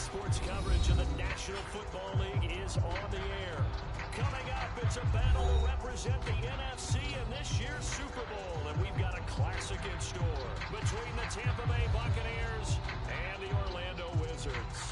Sports coverage of the National Football League is on the air. Coming up, it's a battle to represent the NFC in this year's Super Bowl, and we've got a classic in store between the Tampa Bay Buccaneers and the Orlando Wizards.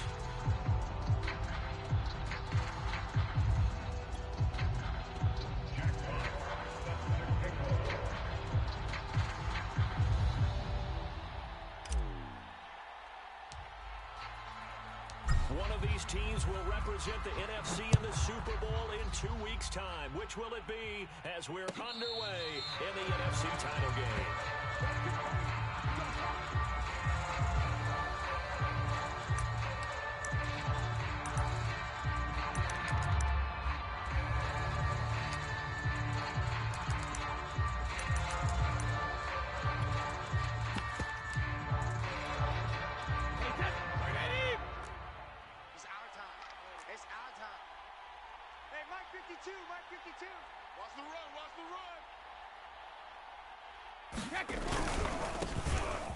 One of these teams will represent the NFC in the Super Bowl in 2 weeks' time. Which will it be as we're underway in the NFC title game?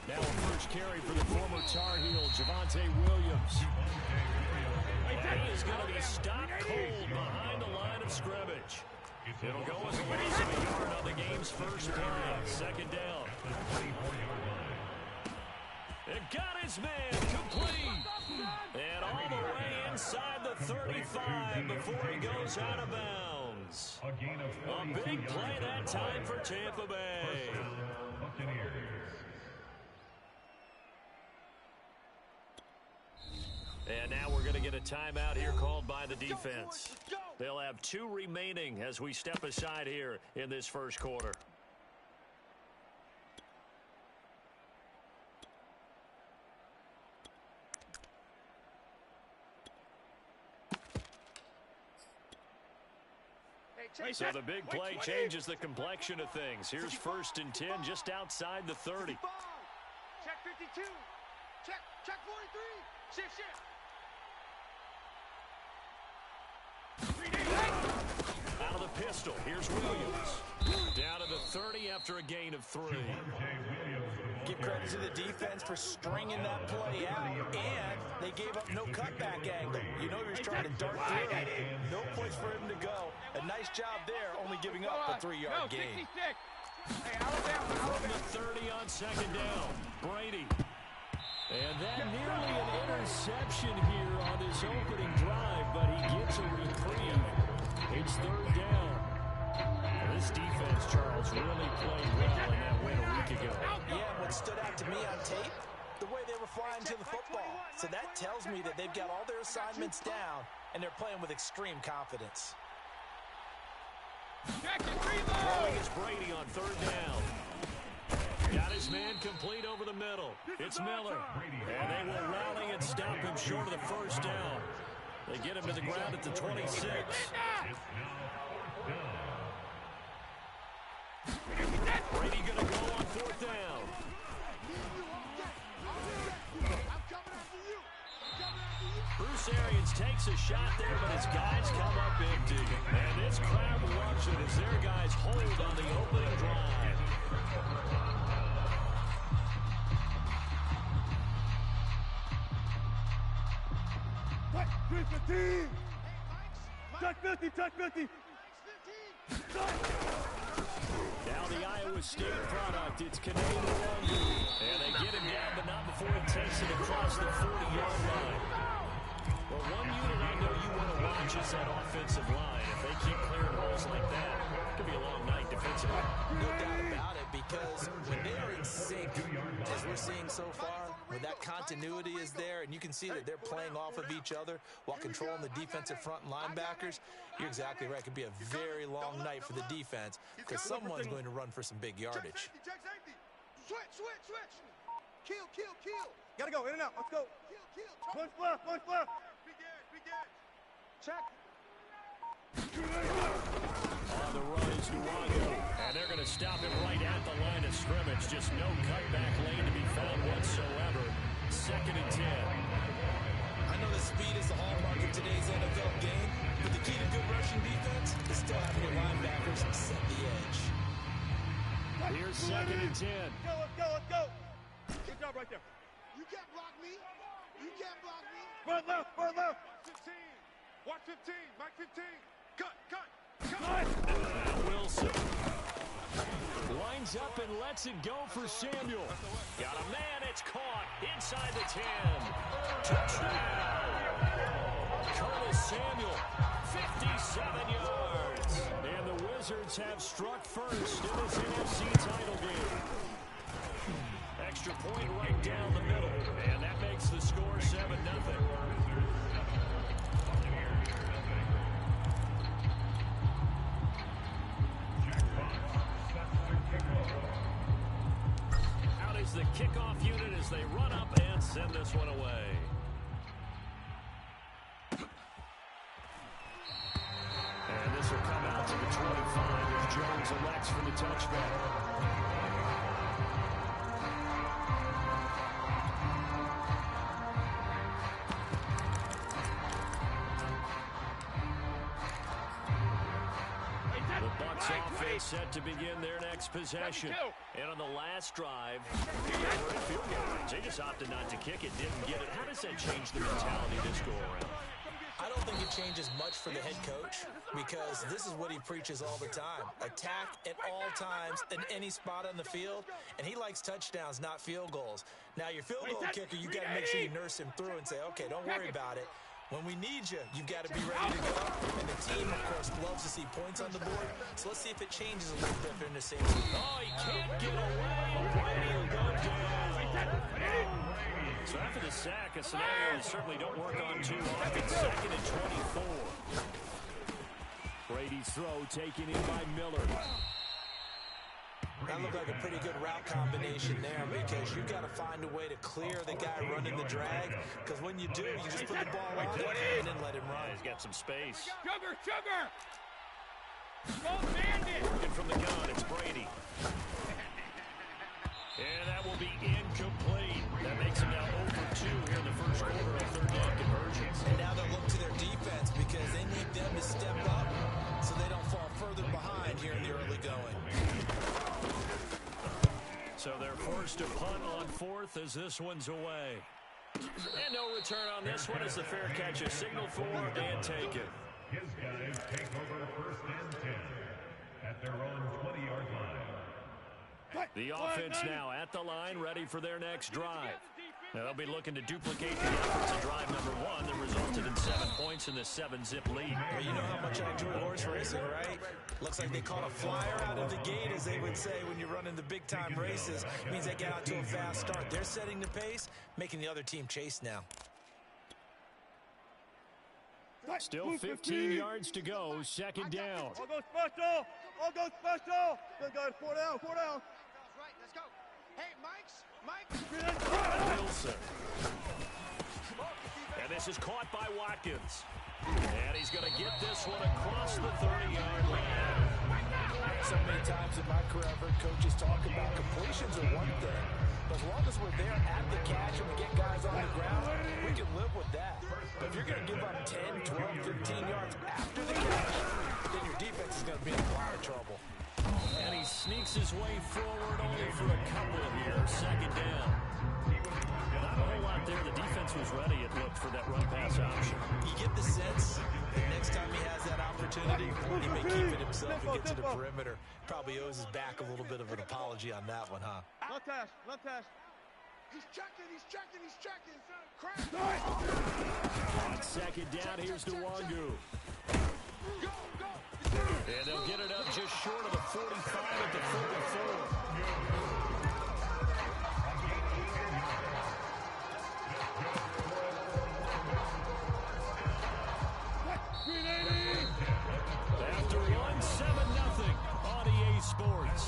Now a first carry for the former Tar Heel, Williams. He is going to be stopped cold behind the line of scrimmage. It'll go as a loss of a yard on the game's first play. Second down. It got his man complete. And all the way inside the 35 before he goes out of bounds. A big play that time for Tampa Bay. And now we're going to get a timeout here called by the defense. They'll have 2 remaining as we step aside here in this first quarter. So the big play changes the complexion of things. Here's 1st and 10 just outside the 30. Check 52. Check 43. Shift. Out of the pistol, here's Williams. Down to the 30 after a gain of 3. Give credit to the defense for stringing that play out, and they gave up no cutback angle. You know he was trying to dart through. No place for him to go. A nice job there, only giving up a 3-yard gain. From the 30 on second down, Brady. And that nearly an interception here on his opening drive, but he gets a reprieve. It's 3rd down. This defense, Charles, really played well in that win a week ago. Yeah, what stood out to me on tape, the way they were flying to the football. So that tells me that they've got all their assignments down, and they're playing with extreme confidence. Throwing is Brady on 3rd down. Got his man complete over the middle. It's Miller. And they will rally and stop him short of the 1st down. They get him to the ground at the 26. Brady going to go on 4th down. Bruce Arians takes a shot there, but his guys come up empty. And this crowd loves it as their guys hold on the opening drive. Touch 50, touch 50. Now the Iowa State product, it's Canadian Wonder. And they get him down, but not before he takes it across the 40-yard line. Well, one unit I know you want to watch is that offensive line. If they keep clearing holes like that, it could be a long night defensively. No doubt about it, because when they are in sync, as we're seeing so far, when that continuity is there, and you can see that they're playing off of each other while controlling the defensive front and linebackers, you're exactly right. It could be a very long night for the defense because someone's going to run for some big yardage. Switch. Kill. Gotta go, in and out. Let's go. Kill. Punch left. Begin. Check. On the run is Durango. And they're going to stop him right at the line of scrimmage. Just no cutback lane to be found whatsoever. 2nd and 10. I know the speed is the hallmark of today's NFL game, but the key to good rushing defense is still having your linebackers set the edge. Here's 2nd and 10. Let's go. Good job right there. You can't block me. You can't block me. Front left, front left. 15. Watch 15. Mike 15. Cut, cut, cut. Wilson lines up and lets it go for Samuel. Got a man, it's caught inside the 10. Touchdown! Curtis Samuel, 57 yards. And the Wizards have struck first in this NFC title game. Extra point right down the middle, and that makes the score 7-0. Out is the kickoff unit as they run up and send this one away. And this will come out to the 25 as Jones elects for the touchback. Offense set to begin their next possession. And on the last drive, they were in field goal range. They just opted not to kick it, didn't get it. How does that change the mentality this go around? I don't think it changes much for the head coach because this is what he preaches all the time. Attack at all times in any spot on the field, and he likes touchdowns, not field goals. Now, your field goal kicker, you got to make sure you nurse him through and say, okay, don't worry about it. When we need you, you've got to be ready to go. And the team, of course, loves to see points on the board. So let's see if it changes a little bit in the same team. Oh, he can't get away. Brady will go down. So after the sack, a scenario that certainly don't work on too often. 2nd and 24. Brady's throw taken in by Miller. That looked like a pretty good route combination there because you've got to find a way to clear the guy running the drag because when you do, you just put the ball on and then let him run. He's got some space. Sugar, sugar! Don't bandit! Working from the gun, it's Brady. And that will be incomplete. That makes him now 0 for 2 here in the first quarter of third down conversions. And now they'll look to their defense because they need them to step up so they don't fall further behind here in the early going. So they're forced to punt on 4th as this one's away. And no return on this one as the fair catch is signaled for and taken. His guys take over 1st and 10 at their own 20-yard line. The offense now at the line, ready for their next drive. Now they'll be looking to duplicate the efforts of drive number 1 that resulted in 7 points in the 7-zip lead. Well, you know how much I enjoy horse racing, right? Looks like they caught a flyer out of the gate, as they would say when you're running the big-time races. It means they get out to a fast start. They're setting the pace, making the other team chase now. Still 15 yards to go, 2nd down. All go special! All go special! Good guys, 4 down, 4 down. Right, let's go. Hey, Mike! Wilson. And this is caught by Watkins. And he's going to get this one across the 30-yard line. So many times in my career, I've heard coaches talk about completions are one thing. But as long as we're there at the catch and we get guys on the ground, we can live with that. But if you're going to give up 10, 12, 15 yards after the catch, then your defense is going to be in a lot of trouble. And he sneaks his way forward only for a couple here. 2nd down. Not a whole lot there. The defense was ready, it looked, for that run-pass option. You get the sense that next time he has that opportunity, he may keep it himself and get to the perimeter. Probably owes his back a little bit of an apology on that one, huh? Left hash, left hash. He's checking, he's checking, he's checking. Crash! On 2nd down, here's Nwangu. Go, go! And they'll get it up just short of the 45 at the 44. After 1, 7-0 on EA Sports.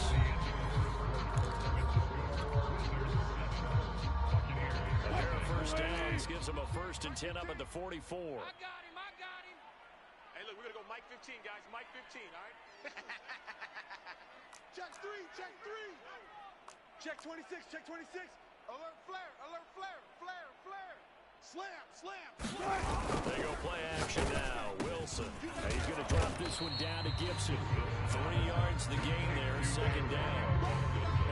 A pair of first downs gives them a 1st and 10 up at the 44. I got him. Hey, look, we're going to go Mike 15, guys. Mike 15, all right? Check 3, check 3. Check 26, check 26. Alert flare, alert flare, flare, flare. Slam, slam, slam. They go play action now. Wilson. And he's going to drop this one down to Gibson. 3 yards the gain there, 2nd down.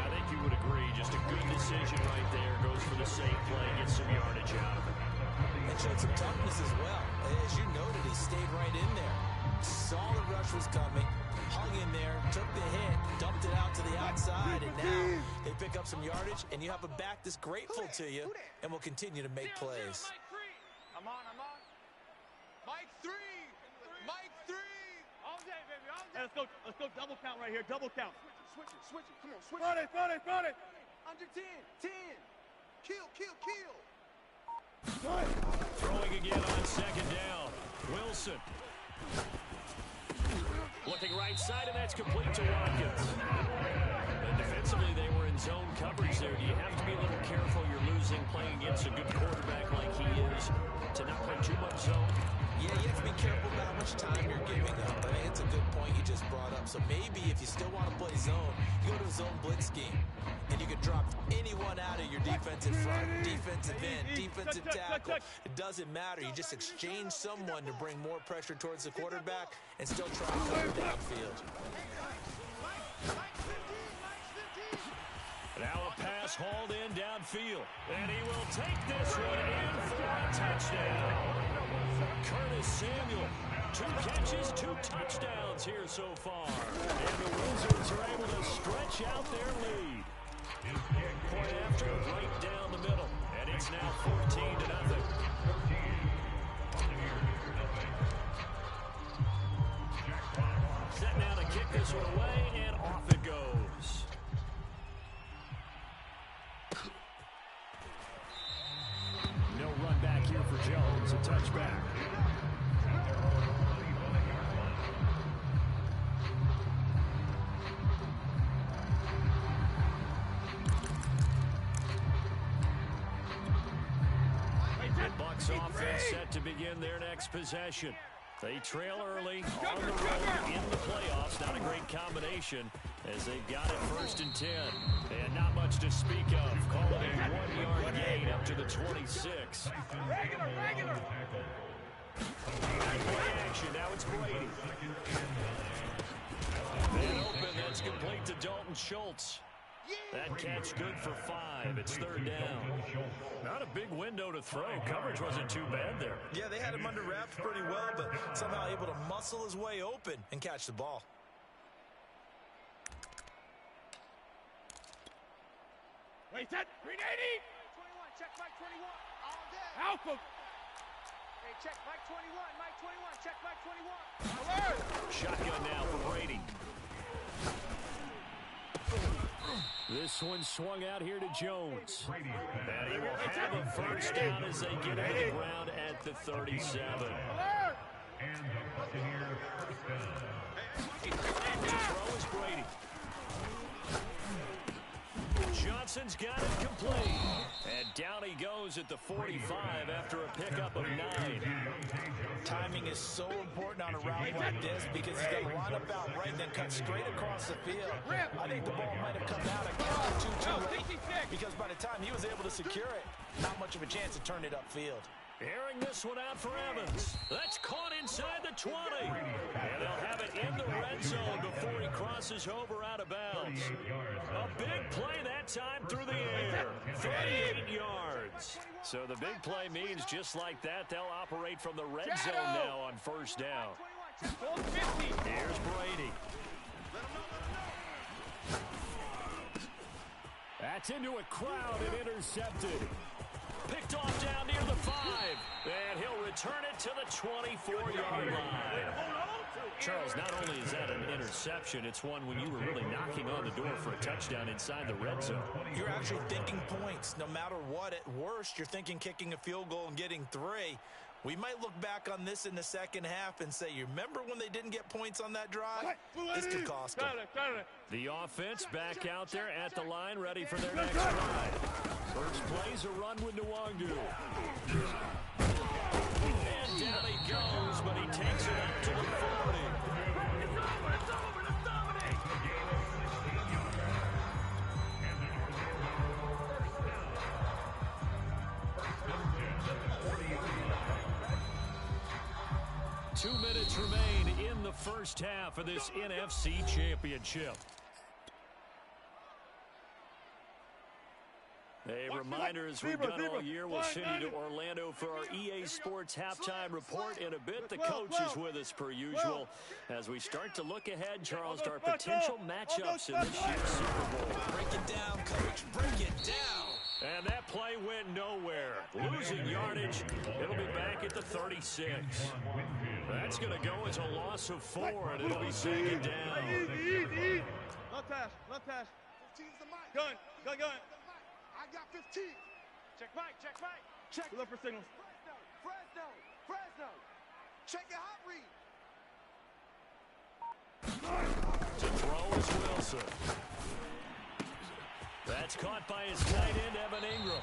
I think you would agree, just a good decision right there. Goes for the safe play, gets some yardage out of it. and showed some toughness as well. As you noted, he stayed right in there. Saw the rush was coming, hung in there, took the hit, dumped it out to the outside, and now they pick up some yardage, and you have a back that's grateful to you and will continue to make plays. I'm on. Mike 3. Mike 3. All day, baby, all day. Hey, let's go double count right here, double count. Switch it. Come on, switch it. Front it. Under 10. Kill. Throwing again on second down. Wilson. Looking right side, and that's complete to Watkins. And defensively, they were in zone coverage there. Do you have to be a little careful? You're losing playing against a good quarterback like he is to not play too much zone? Yeah, you have to be careful about how much time you're giving up. I mean, it's a good point you just brought up. So maybe if you still want to play zone, you go to a zone blitz scheme. And you can drop anyone out of your defensive front, defensive end, defensive tackle. It doesn't matter. You just exchange someone to bring more pressure towards the quarterback and still try to cover downfield. Now a pass hauled in downfield. And he will take this one in for a touchdown. Curtis Samuel, 2 catches, 2 touchdowns here so far. And the Wizards are able to stretch out their lead. Point after, right down the middle. And it's now 14-0. Set now to kick this one away, and off it goes. No run back here for Jones. A touchback. BUCS offense set to begin their next possession. They trail early on the road in the playoffs. Not a great combination as they've got it 1st and 10. And not much to speak of. Call it a 1-yard gain up to the 26. Regular. Action. Now it's Brady. And open. That's complete to Dalton Schultz. That catch good for 5. It's 3rd down. Not a big window to throw. Coverage wasn't too bad there. Yeah, they had him under wraps pretty well, but somehow able to muscle his way open and catch the ball. Wait, set. 380. 21, check Mike 21. All day. Alpha. Hey, check Mike 21. Mike 21, check Mike 21. Alert. Shotgun now for Brady. This one swung out here to Jones. And he will have a 1st down as they get to the ground at the 37. And the Buccaneers first down. To throw is Brady. Johnson's got it complete. And down he goes at the 45 after a pickup of 9. Timing is so important on a route like this because he's going to line up out right and then cut straight across the field. I think the ball might have come out a count or two too late because by the time he was able to secure it, not much of a chance to turn it upfield. Airing this one out for Evans. That's caught inside the 20. And they'll have it in the red zone before he crosses over out of bounds. A big play that time through the air. 38 yards. So the big play means just like that, they'll operate from the red zone now on 1st down. Here's Brady. That's into a crowd and intercepted. Picked off down near the 5. And he'll return it to the 24-yard line. Charles, not only is that an interception, it's one when you were really knocking on the door for a touchdown inside the red zone. You're actually thinking points. No matter what, at worst, you're thinking kicking a field goal and getting 3. We might look back on this in the second half and say, you remember when they didn't get points on that drive? This could cost them. The offense back out there at the line, ready for their next drive. First play's a run with Nwangwu. And down he goes, but he takes it up to the 40. Let's dominate. 2 minutes remain in the first half of this NFC Championship. A reminder, as we've done all year, we'll send you to Orlando for our EA Sports halftime report in a bit. The coach is with us per usual as we start to look ahead, Charles, to our potential matchups in this year's Super Bowl. Break it down, coach. Break it down. And that play went nowhere. Losing yardage. It'll be back at the 36. That's going to go as a loss of 4, and it'll be second down. Easy. Left hash. Gun. I got 15. Check Mike. Check. Look for signals. Fresno. Check your hot read. To throw is Wilson. That's caught by his tight end, Evan Ingram.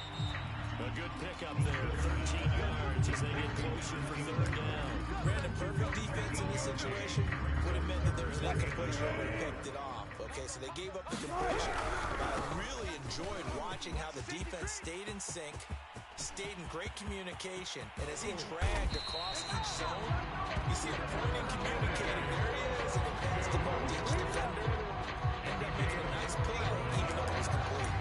A good pickup there, 13 yards as they get closer for third down. Brandon, perfect defense in this situation would have meant that there was an incompletion that would have picked it off. Okay, so they gave up the completion. But I really enjoyed watching how the defense stayed in sync, stayed in great communication, and as he dragged across each zone, you see him pointing, communicating. There he is, and he passed the ball to each defender. Ended up making a nice play, even though it was complete.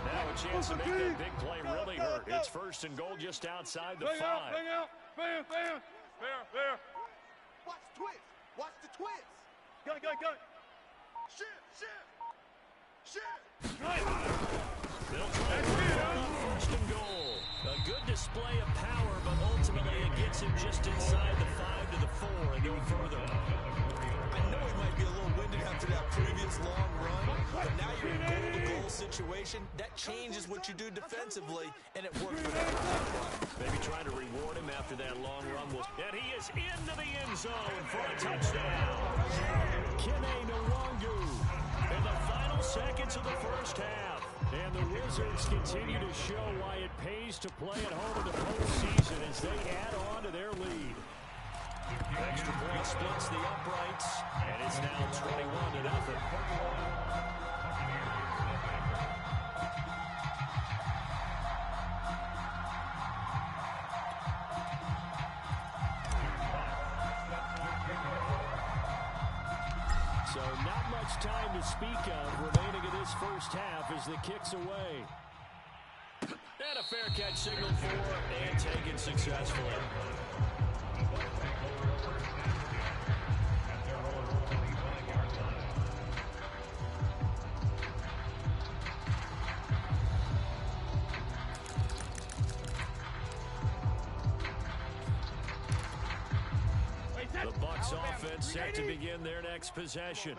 Now a chance to make that big play really hurt. It's first and goal just outside the 5. Bang out. Fair. Watch the twist. Gun. Shit. They'll try to run on first and goal. A good display of power, but ultimately it gets him just inside the 5 to the 4 and no further. I know he might be a little winded after that previous long run, but now you're in a goal-to-goal situation. That changes what you do defensively, and it worked for that play. Maybe trying to reward him after that long run. And he is into the end zone for a touchdown. Kene Nwangu in the final seconds of the first half. And the Wizards continue to show why it pays to play at home in the postseason as they add on to their lead. Extra point splits the uprights, and it's now 21-0. So not much time to speak of remaining in this first half as the kick's away. And a fair catch signaled for and taken successfully. The BUCS offense set to begin their next possession.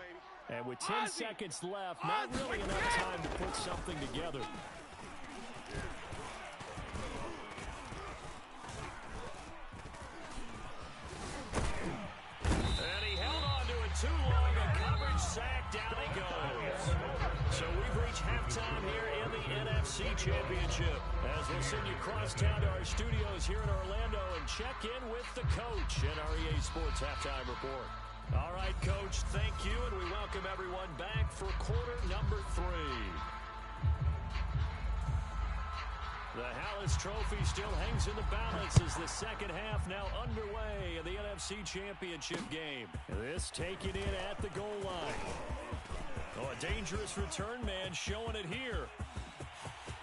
And with 10 seconds left, not really enough time to put something together. And he held on to it too long. A coverage sack, down he goes. So we've reached halftime here in the NFC Championship. As we'll send you across town to our studios here in Orlando and check in with the coach in our EA Sports Halftime Report. All right, Coach, thank you, and we welcome everyone back for quarter number 3. The Hallis Trophy still hangs in the balance as the second half now underway in the NFC Championship game. This taken in at the goal line. Oh, a dangerous return man showing it here.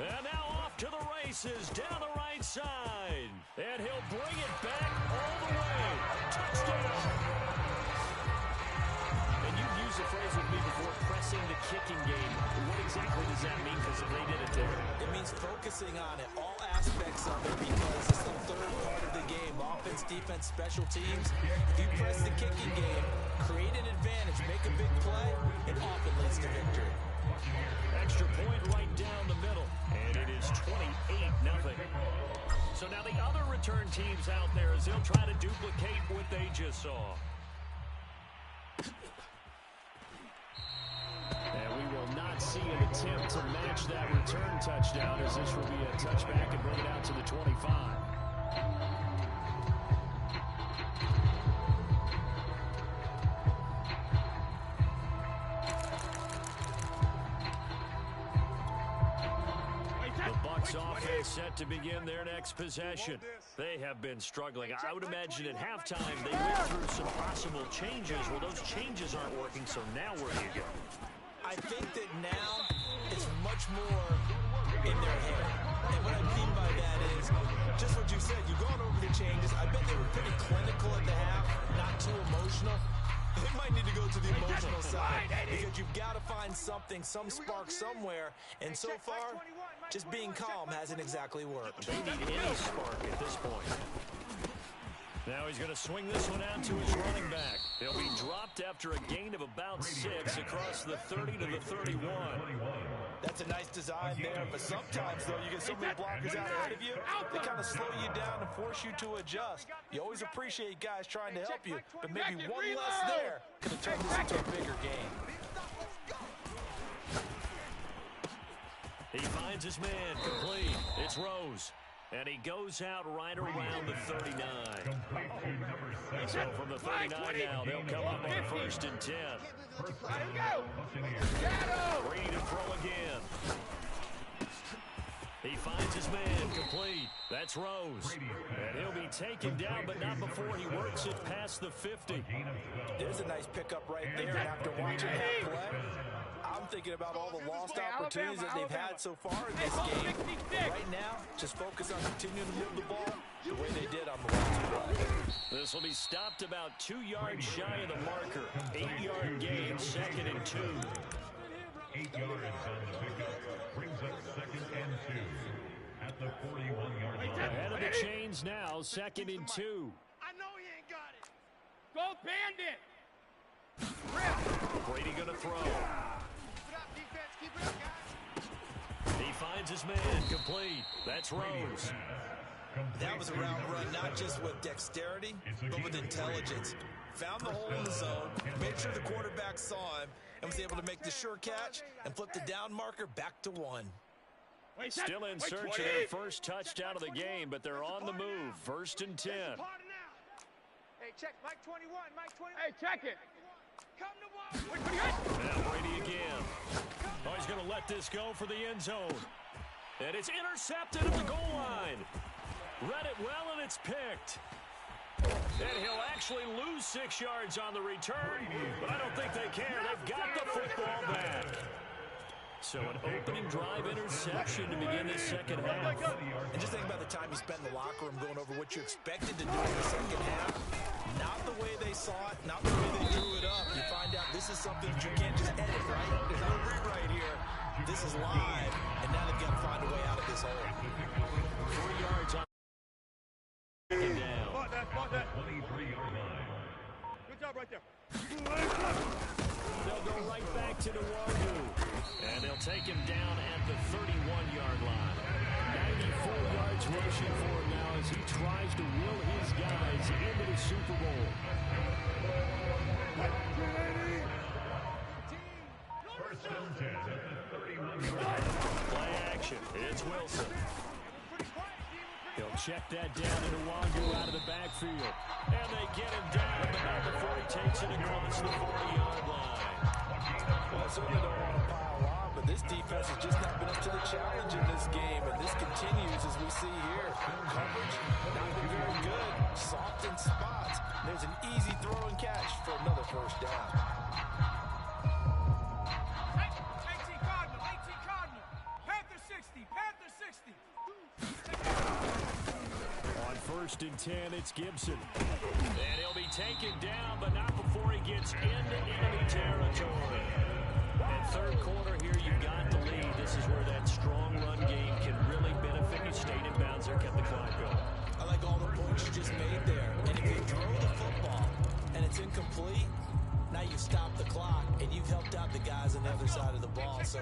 And now off to the races down the right side. And he'll bring it back all the way. Touchdown. And you've used the phrase with me before, pressing the kicking game. What exactly does that mean? Because they did it there. It means focusing on it, all aspects of it, because it's the third part of the game. Offense, defense, special teams. If you press the kicking game, create an advantage, make a big play, it often leads to victory. Extra point right down the middle. And it is 28-0. So now the other return teams out there as they'll try to duplicate what they just saw. And we will not see an attempt to match that return touchdown as this will be a touchback and bring it out to the 25. The BUCS This offense set to begin their next possession. They have been struggling. I would imagine at halftime they went through some possible changes. Well, those changes aren't working, so now where do you go? I think that now it's much more in their head. And what I mean by that is just what you said. You've gone over the changes. I bet they were pretty clinical at the half, not too emotional. They might need to go to the emotional side because you've got to find something, some spark somewhere. And so far, just being calm hasn't exactly worked. They need any spark at this point. Now he's going to swing this one out to his running back. He'll be dropped after a gain of about 6 across the 30 to the 31. That's a nice design there, but sometimes, though, you get so many blockers out ahead of you, they kind of slow you down and force you to adjust. You always appreciate guys trying to help you, but maybe one less there could have turned this into a bigger game. He finds his man complete. It's Rose. And he goes out right around the 39. So from the 39 now, they'll come up on 1st and 10. Brady to throw again. He finds his man complete. That's Rose. And he'll be taken down, but not before he works it past the 50. There's a nice pickup right there. And after watching that play, I'm thinking about all the lost opportunities that they've had so far in this game. Right now, just focus on continuing to move the ball the way they did on the last play. This will be stopped about 2 yards shy of the marker. 8-yard gain, 2nd and 2. 8 yards on the pickup brings up 2nd and 2 at the 41-yard line. Ahead of the chains now, 2nd and 2. I know he ain't got it. Go Bandit. Brady going to throw. He finds his man complete. That's Rose. That was a route run, not just with dexterity, but with intelligence. Found the hole in the zone, made sure the quarterback saw him, and was able to make the sure catch and flip the down marker back to 1. Still in search of their first touchdown of the game, but they're on the move. 1st and 10. Hey, check Mike 21, Mike 21. Hey, check it. Come to ball. Now Brady again. Oh, he's going to let this go for the end zone. And it's intercepted at the goal line. Read it well, and it's picked. And he'll actually lose 6 yards on the return, but I don't think they care. They've got the football back. So an opening drive interception to begin this second half. And just think about the time you spent in the locker room going over what you expected to do in the second half. Not the way they saw it, not the way they drew it up. You find out this is something that you can't just edit, right? There's no rewrite here. This is live, and now they've got to find a way out of this hole. 3 yards on second down. Spot that. 23-yard line. Good job right there. They'll go right back to Nwangu. And they'll take him down at the 31-yard line. 94 yards rushing for him now as he tries to will his guys into the Super Bowl. First and 10 at the 31-yard line. Play action. It's Wilson. He'll check that down to Nwangu out of the backfield. And they get him down, but not before he takes it across the 40-yard line. Well, I certainly don't want to pile on, but this defense has just not been up to the challenge in this game, and this continues as we see here. Coverage, not been very good. Soft in spots. There's an easy throw and catch for another first down. 18 Cardinal. Panther 60. Panther 60. On 1st and 10, it's Gibson. And he'll be taken down, but not before he gets into enemy territory. And third quarter here, you've got the lead. This is where that strong run game can really benefit you. Stayed in bounds there, kept the clock going. I like all the points you just made there. And if you throw the football and it's incomplete, now you've stopped the clock and you've helped out the guys on the other side of the ball. So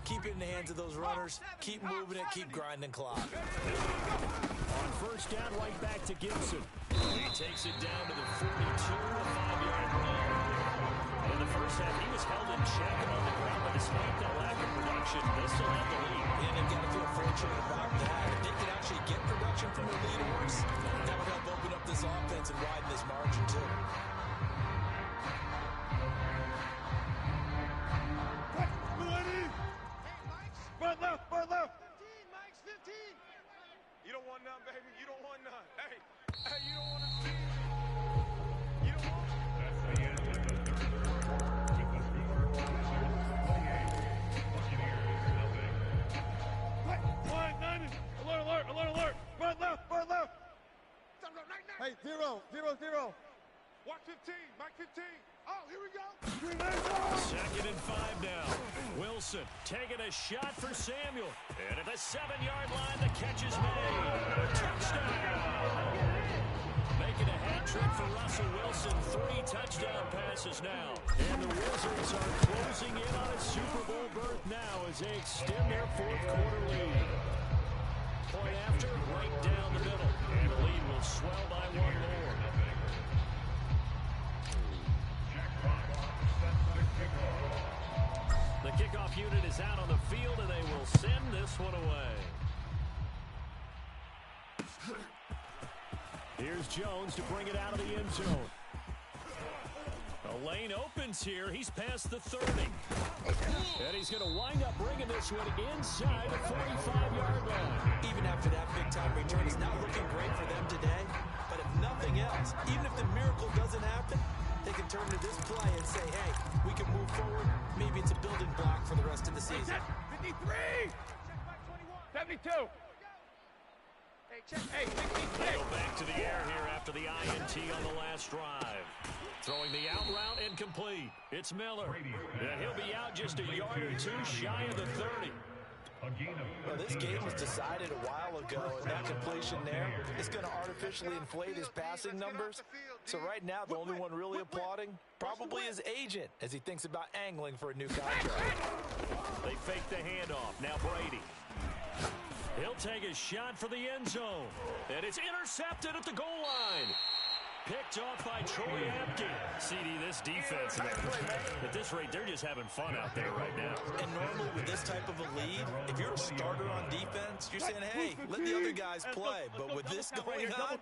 keep it in the hands of those runners. Keep moving it. Keep grinding clock. On 1st down, right back to Gibson. He takes it down to the 42, a 5-yard run. In the first half, he was held in check and on the ground, but despite that lack of production, they still have the lead. And they've got to feel fortunate about that. If they can actually get production from the leaders, that would help open up this offense and widen this margin, too. Front left. 15, Mike's 15. you don't want to see it. You don't want it. That's the end of the third quarter with the score Commanders 28, Buccaneers nothing. Quiet, Niners. Alert, alert, alert, alert. Right left, right left. Hey, 0, 0, 0. Watch 15, Mike 15. Oh, here we go. 2nd and 5 now. Wilson taking a shot for Samuel. And at the 7-yard line, the catch is made. Touchdown. Making a hat trick for Russell Wilson. 3 touchdown passes now. And the Wizards are closing in on a Super Bowl berth now as they extend their 4th quarter lead. Point after, right down the middle. And the lead will swell by 1 more. The kickoff unit is out on the field, and they will send this one away. Here's Jones to bring it out of the end zone. A lane opens here. He's past the 30. And he's going to wind up bringing this one inside the 45-yard line. Even after that big-time return, it's not looking great for them today. But if nothing else, even if the miracle doesn't happen, they can turn to this play and say, hey, we can move forward. Maybe it's a building block for the rest of the season. 53. 72. Hey, They go back to the air here after the INT on the last drive. Throwing the out route incomplete. It's Miller. And he'll be out just a yard or 2 shy of the 30. Well, this game was decided a while ago, and that completion there is going to artificially inflate his passing numbers. So right now, the only one really applauding probably his agent as he thinks about angling for a new contract. They fake the handoff. Now Brady. He'll take a shot for the end zone. And it's intercepted at the goal line. Picked off by Troy Apke. CD, this defense, at this rate, they're just having fun out there right now. And normally with this type of a lead, if you're a starter on defense, you're saying, hey, let the other guys play. But with this going on,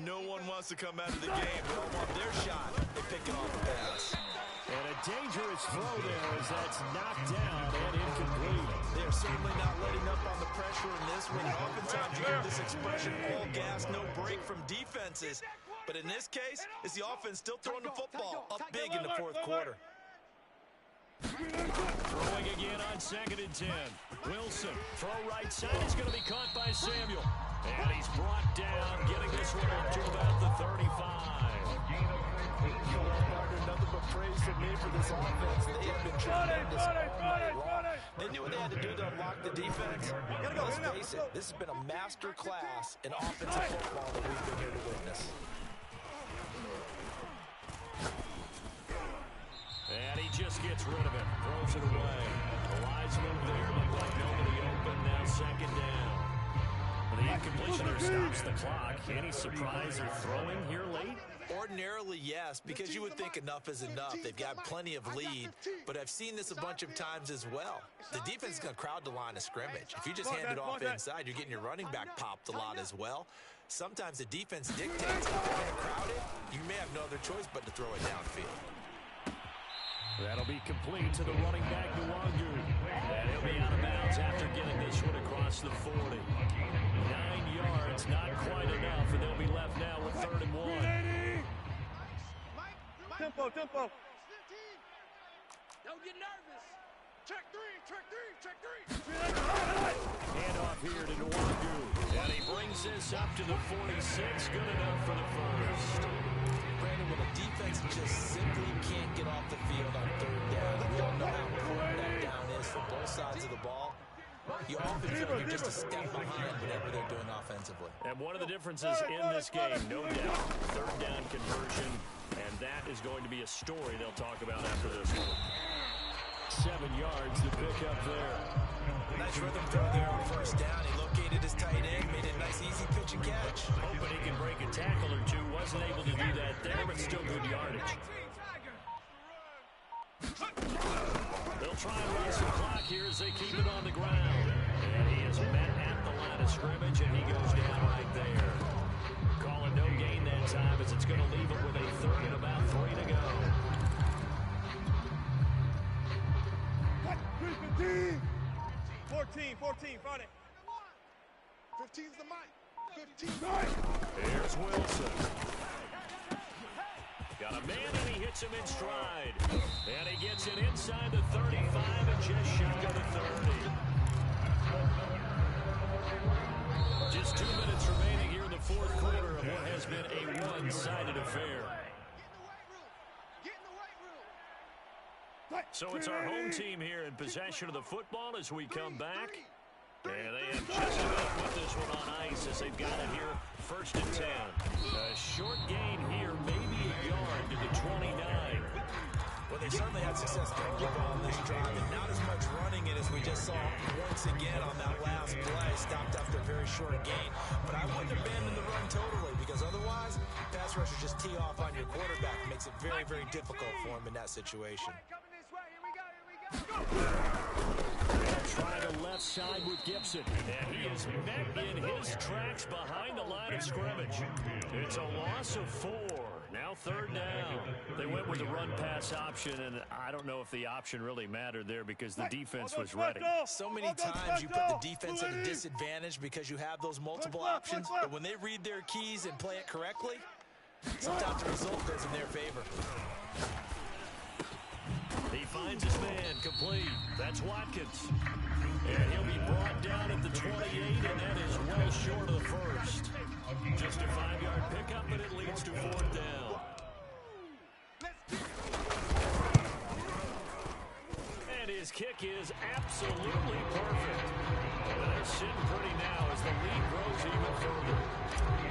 no one wants to come out of the game. They all want their shot. They pick it off the pass. And a dangerous throw there as that's knocked down and incomplete. They're certainly not letting up on the pressure in this one. Oftentimes you hear this expression, all gas, no break from defenses. But in this case, it's the offense still throwing the football up big in the 4th quarter. Throwing again on 2nd and 10. Wilson, throw right side is going to be caught by Samuel. And he's brought down, getting this one up to about the 35. Nothing but praise from me for this offense. They have been tremendous all night long. They knew what they had to do to unlock the defense. Let's face it, this has been a master class in offensive football that we've been here to witness. And he just gets rid of it. Throws it away. The wise move there. Looked like nobody open. Now 2nd down. The incompletioner stops the clock. Any surprise they're throwing here late? Ordinarily, yes, because you would think enough is enough. They've got plenty of lead, but I've seen this a bunch of times as well. The defense is going to crowd the line of scrimmage. If you just hand it off inside, you're getting your running back popped a lot as well. Sometimes the defense dictates if they're going to crowd it, you may have no other choice but to throw it downfield. That'll be complete to the running back, Nwangu. And he'll be out of bounds after getting this one across the 40. 9 yards, not quite enough, and they'll be left now with 3rd and 1. Tempo. Don't get nervous. Check 3. Handoff here to Nwangu. And he brings this up to the 46. Good enough for the first. Brandon, when a defense just simply can't get off the field on 3rd down, we all know how important that down is for both sides of the ball. You often feel like you're just a step behind whatever they're doing offensively. And one of the differences in this game, no doubt, 3rd down conversion, and that is going to be a story they'll talk about after this one. 7 yards to pick up there. Nice rhythm throw there on 1st down. He located his tight end, made it a nice easy pitch and catch. Hoping he can break a tackle or two. Wasn't able to do that there, but still good yardage. They'll try and run some clock here as they keep it on the ground. And he is met at the line of scrimmage, and he goes down right there. Calling no gain that time as it's going to leave it with a 3rd and about 3 to go. 14, Friday. 15's the mic. Here's Wilson. Got a man, and he hits him in stride. And he gets it inside the 35 and just shy of the 30. Just 2 minutes remaining here in the fourth quarter of what has been a one-sided affair. So it's our home team here in possession of the football as we come back. And they have just about put this one on ice as they've got it here first and 10. A short gain here, maybe a yard to the 29. Well, they certainly had success getting the ball on this drive, and not as much running it as we just saw once again on that last play. Stopped after a very short gain. But I wouldn't abandon the run totally, because otherwise, pass rushers just tee off on your quarterback. It makes it very, very difficult for him in that situation. Try the left side with Gibson. And he is met in his tracks behind the line of scrimmage. It's a loss of 4. Now third down. They went with the run-pass option, and I don't know if the option really mattered there because the defense was ready. So many times you put the defense at a disadvantage because you have those multiple options, but when they read their keys and play it correctly, sometimes the result goes in their favor. He finds his man complete. That's Watkins. And he'll be brought down at the 28, and that is well short of the first. Just a 5-yard pickup, but it leads to fourth down. And his kick is absolutely perfect. And they're sitting pretty now as the lead grows even further.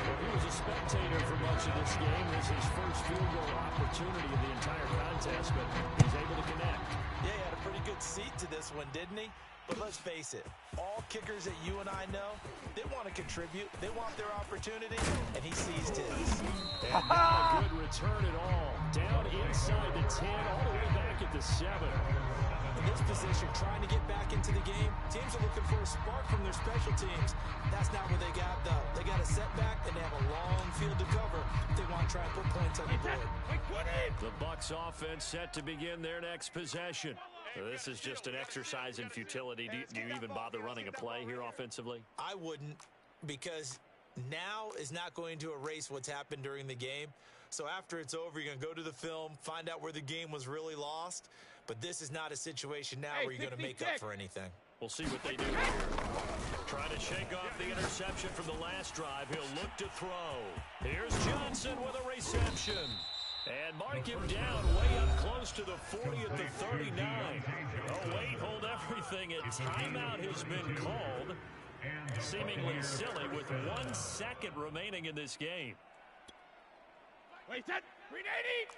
He was a spectator for much of this game. This is his first field goal opportunity of the entire contest, but he's able to connect. Yeah, he had a pretty good seat to this one, didn't he? But let's face it, all kickers that you and I know, they want to contribute. They want their opportunity, and he seized his. And not a good return at all. Down inside the 10, all the way back at the 7. In this position, trying to get back into the game, teams are looking for a spark from their special teams. That's not what they got, though. They got a setback, and they have a long field to cover if they want to try and put points on the board. The BUCS offense set to begin their next possession. So this is just an exercise in futility. Do you even bother running a play here offensively? I wouldn't, because now is not going to erase what's happened during the game. So after it's over, you're going to go to the film, find out where the game was really lost. But this is not a situation now where you're going to make up for anything. We'll see what they do here. Trying to shake off the interception from the last drive. He'll look to throw. Here's Johnson with a reception. And mark him down way up close to the 40 at the 39. Oh, wait, hold everything. A timeout has been called. Seemingly silly with 1 second remaining in this game. Wait, that 380.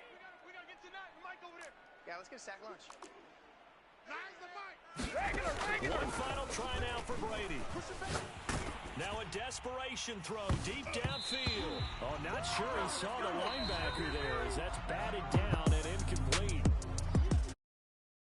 We gotta get to that. Mike over there. Yeah, let's get a sack lunch. Nice the Mike. Regular. One final try now for Brady. Now a desperation throw deep downfield. Oh, not sure he saw the linebacker there as that's batted down and incomplete.